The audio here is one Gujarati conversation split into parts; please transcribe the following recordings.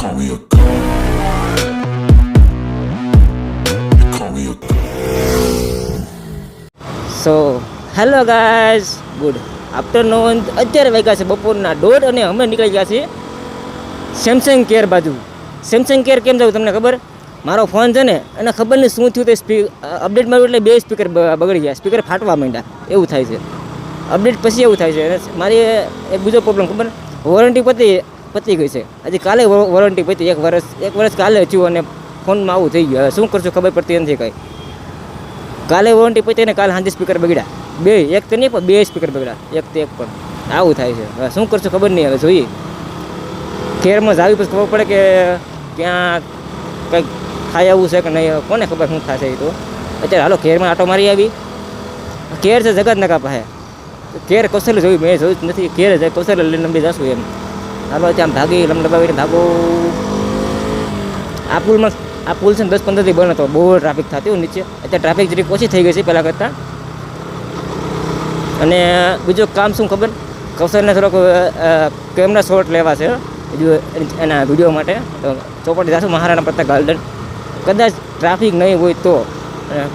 call me a god. You call me a so hello guys, good afternoon. અત્યારે વાગ્યા છે બપોરના 1:30 અને અમે નીકળી ગયા છીએ સેમસંગ કેર બાજુ. સેમસંગ કેર કેમ જાઉં તમને ખબર? મારો ફોન છે ને એને ખબર નહીં શું થયું, તે અપડેટ માર્યું એટલે 2 સ્પીકર બગડી ગયા, સ્પીકર ફાટવા માંડ્યા. એવું થાય છે અપડેટ પછી, એવું થાય છે. અને મારી એક બીજો પ્રોબ્લેમ ખબર, વોરંટી પતી ગઈ છે. હજી કાલે વોરંટી પતી, એક વર્ષ કાલે થયું અને ફોનમાં આવું થઈ ગયું. હવે શું કરશું ખબર પડતી નથી કાંઈ. કાલે વોરંટી પતી ને કાલે સાંજે સ્પીકર બગડ્યા, 2, એક તો નહીં પણ 2 સ્પીકર બગડ્યા, એક તો એક પણ. આવું થાય છે. હવે શું કરશું ખબર નહીં, હવે જોઈએ. કેરમાં જાવી પછી ખબર પડે કે ક્યાં કંઈક થાય આવું છે કે નહીં, કોને ખબર શું થશે એ તો. અત્યારે હાલો કેરમાં આટો મારી આવી. કેર છે જગતનગર પાસે, કેર કૌશલ્ય જોયું, મેં જોયું જ નથી. કેર છે કૌશલ્ય લઈને લંબી જશું એમ. હાલો ત્યાં ભાગી લંબાવીને ભાગો. આ પુલ છે ને 10-15 થી બંધ હતો, બહુ ટ્રાફિક થતી હોય નીચે. અત્યારે ટ્રાફિક જરીક ઓછી થઈ ગઈ છે પહેલાં કરતાં. અને બીજું કામ શું ખબર, કૌશલને થોડોક કેમેરા શોટ લેવા છે એના વિડીયો માટે. તો ચોપાટી જશું મહારાણા પ્રતાપ ગાર્ડન. કદાચ ટ્રાફિક નહીં હોય તો,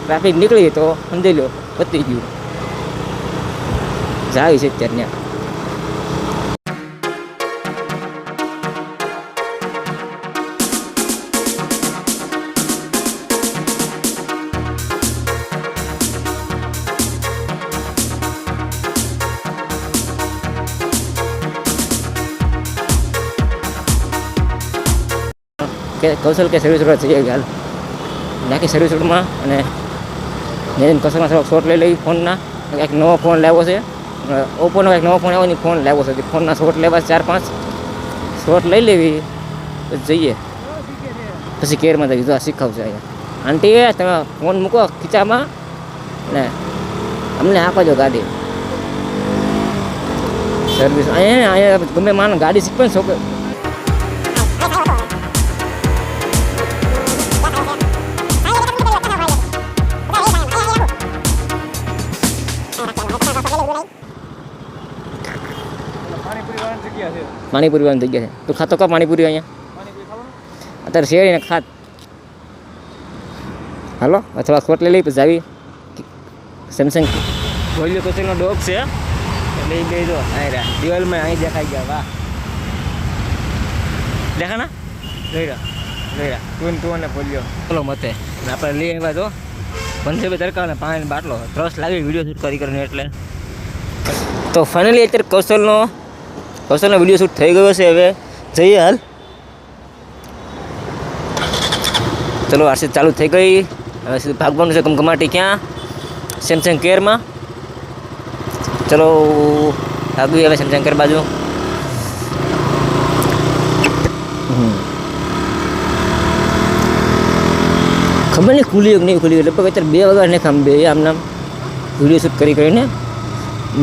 ટ્રાફિક નીકળી તો સમજી લો પતી ગયું. જાય છે અત્યારે ત્યાં. કે કૌશલ કે સર્વિસ રોડ જઈએ હાલ, નાખી સર્વિસ રોડમાં. અને મેં કૌશલમાં થોડોક શોટ લઈ લઈ ફોનના. એક નવો ફોન લાવ્યો છે, ઓપ્પોનો એક નવો ફોન આવ્યો ને ફોન લાવ્યો છે. ફોનના શોટ લેવા 4-5 શોટ લઈ લેવી પછી જઈએ. પછી કેરમાં જઈએ, જો શીખવશે અહીંયા. આંટી તમે ફોન મૂકો ખીચામાં ને અમને આપો જો ગાડી સર્વિસ. અહીંયા ગમે માનો ગાડી શીખવે ને છોકરો. પાણીપુરી વાળાની જગ્યા છે. તું ખાતો કા પાણીપુરી અહીંયા અત્યારે શેરીને ખાત. હાલો અથવા શોટ લઈ લઈ પછી આવી સેમસંગ બોલ્યો કોચીનો ડોગ છે એટલે એ બે જો આયરા દિવાલમાં અહીં દેખાઈ ગયા. વાહ, દેખા ના જોઈ તું અને બોલ્યો. ચલો મતે આપણે લઈ આવ્યા તો પંજાબી તડકા અને પાણીનો બાટલો. ત્રસ લાવી વિડીયો શૂટ કરીને એટલે. તો ફાઇનલી અત્યારે કૌશલનો વિડીયો શૂટ થઈ ગયો છે. હવે જઈએ હાલ. ચલો આરસી ચાલુ થઈ ગઈ. હવે સીધું ભાગવાનું છે કમકમાટી. ક્યાં? સેમસંગ કેરમાં. ચલો ભાગવી હવે સેમસંગ કેર બાજુ. ખબર નહીં ખુલી કે નહીં ખુલી. લગભગ અત્યારે 2 વાગ્યા ને બે આમનામ વિડીયો શૂટ કરીને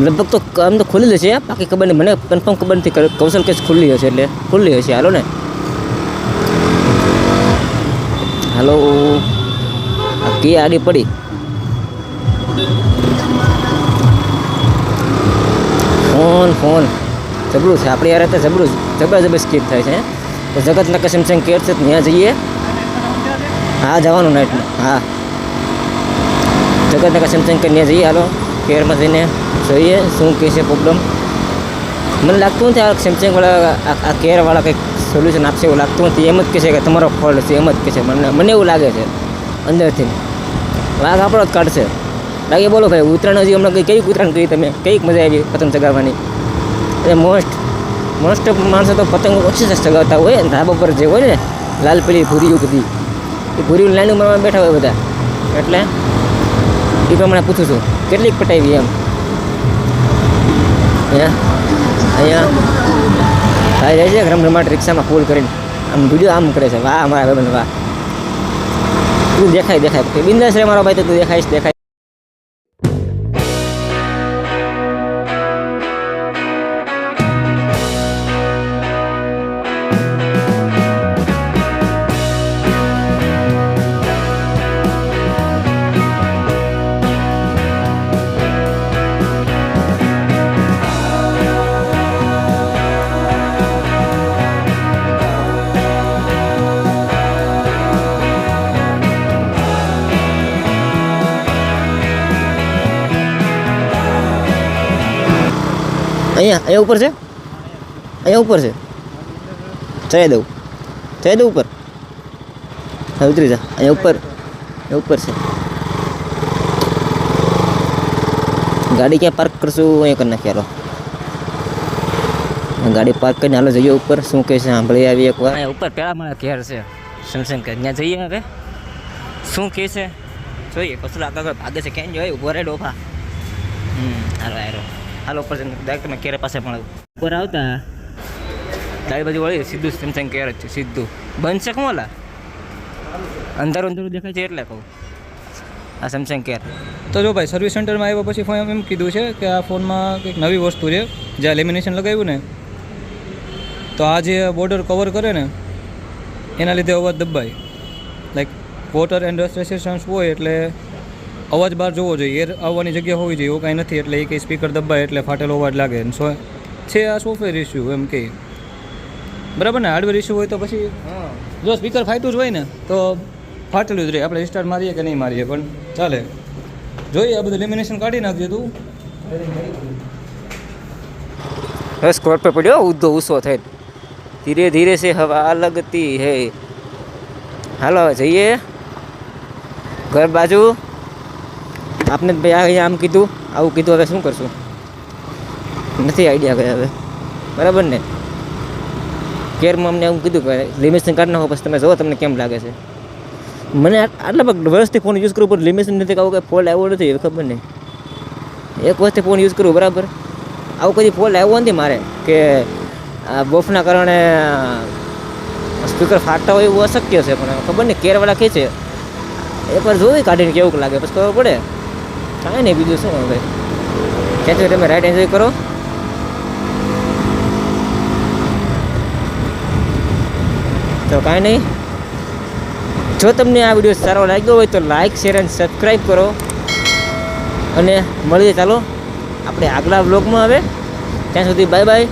લગભગ તો આમ તો ખુલ્લી હશે. બાકી ખબર નહીં, મને કન્ફર્મ ખબર નથી. કૌશલ કેસ ખુલ્લી હશે એટલે ખુલ્લી હશે. હાલો ને, હાલો. કી આડી પડી. ફોન જબરું છે આપણે યાર. અત્યારે જબરજસ્ત સ્કીપ થાય છે. તો જગતનગર સેમસંગ કેર છે, ત્યાં જઈએ. હા જવાનું નાઇટમાં. હા જગતનગર સેમસંગ કેર ત્યાં જઈએ. હાલો કેરમાં જઈને જોઈએ શું કહે છે પ્રોબ્લેમ. મને લાગતું નથી આ સેમસંગવાળા આ કેરવાળા કંઈક સોલ્યુશન આપશે એવું લાગતું નથી. એમ જ કહે છે કે તમારો ફોલ્ટ છે, એમ જ કહે છે. મને એવું લાગે છે અંદરથી. વાઘ આપણો જ કાઢશે લાગે. બોલો ભાઈ, ઉત્તરાયણ હજી હમણાં કઈ ઉત્તરાયણ કરી તમે? કઈક મજા આવી પતંગ ચગાવવાની? એટલે મોસ્ટ ઓફ માણસો તો પતંગ ઓછી ચગાવતા હોય ને. ધાબા પર જે હોય ને લાલ પેલી ભૂરીઓ બધી, એ ભૂરીઓ લાઈન મારવા બેઠા હોય બધા. એટલે એ પ્રમાણે પૂછું છું કેટલીક પટાવી એમ. અહીંયા ભાઈ જાય છે રમરમાટ રિક્ષામાં ફૂલ કરીને આમ વિડીયો આમ કરે છે. વાહ મારા ભાઈ, વાહ. તું દેખાય બિંદાસ રે મારો ભાઈ, તો તું દેખાય. અહીંયા ઉપર છે, અહીંયા ઉપર છે. ચડાવી દઉં ઉપર. હા ઉતરી જા. અહીંયા ઉપર છે. ગાડી ક્યાં પાર્ક કરશું? અહીંયા કરી નાખીએ. હાલો ગાડી પાર્ક કરીને હાલો જઈએ ઉપર. શું કહે છે સાંભળી આવી એકવાર. અહીંયા ઉપર પેલા મારા ઘેર છે સેમસંગ કે ત્યાં જઈએ હવે શું કહે છે જોઈએ. પછી આગળ ભાગે છે ક્યાં જોઈએ ઉભો રે ડોફા. હાલો ઉપર ડાયરેક્ટ મેં કેર પાસે પણ ઉપર આવતા ડાબી બાજુ વળી સીધું સેમસંગ કેર જ છે. સીધું બંધ છે કોણ ઓલા અંધારું દેખાય છે એટલે કહું આ સેમસંગ કેર. તો જો ભાઈ સર્વિસ સેન્ટરમાં આવ્યા પછી ફોન એમ કીધું છે કે આ ફોનમાં કંઈક નવી વસ્તુ છે. જ્યાં લેમિનેશન લગાવ્યું ને તો આ જે બોર્ડર કવર કરે ને એના લીધે અવાજ દબાય. Like water and dust resistance હોય એટલે અવાજ બહાર જોવો જોઈએ. એર આવવાની જગ્યા હોવી જોઈએ. એવું કાંઈ નથી એટલે એ કંઈ સ્પીકર દબાય એટલે ફાટેલો અવાજ લાગે. છે આ સોફ્ટવેર ઇસ્યુ એમ કે બરાબર ને. હાર્ડવેર ઇસ્યુ હોય તો પછી જો સ્પીકર ફાટ્યું જ હોય ને તો ફાટેલું જ રહે. આપણે રિસ્ટાર્ટ મારીએ કે નહીં મારીએ પણ ચાલે. જોઈએ આ બધું લેમિનેશન કાઢી નાખજો તું. સ્કોર્પિયો પડ્યો ઊંધો ઊંસો થઈ. ધીરે ધીરે સે હવા લગતી હે. હાલો હવે જઈએ ઘર બાજુ. આપને ભાઈ અહીંયા આમ કીધું આવું કીધું હવે શું કરશું નથી આઈડિયા ગયા હવે બરાબર ને. કેરમાં અમને એવું કીધું કે લિમિટેશન કાઢી નાખો પછી તમે જુઓ તમને કેમ લાગે છે. મને આટલા વર્ષથી ફોન યુઝ કરું પણ લિમિટેશન નથી કે આવું કંઈ ફોલ્ટ આવ્યો નથી એ ખબર નહીં. એક વર્ષથી ફોન યુઝ કરું બરાબર આવું કદી ફોલ્ટ આવ્યો નથી મારે કે આ બફના કારણે સ્પીકર ફાટતા હોય એવું અશક્ય છે. પણ ખબર નહીં કેરવાળા કહે છે એકવાર જોઈ કાઢીને કેવું લાગે પછી ખબર પડે. કાંઈ નહીં બીજું શું હવે ખેંચો તમે રાઈડ એન્જોય કરો. તો કાંઈ નહીં જો તમને આ વિડીયો સારો લાગ્યો હોય તો લાઇક શેર અને સબસ્ક્રાઈબ કરો અને મળીએ ચાલો આપણે આગલા વ્લોગમાં. હવે ત્યાં સુધી બાય બાય.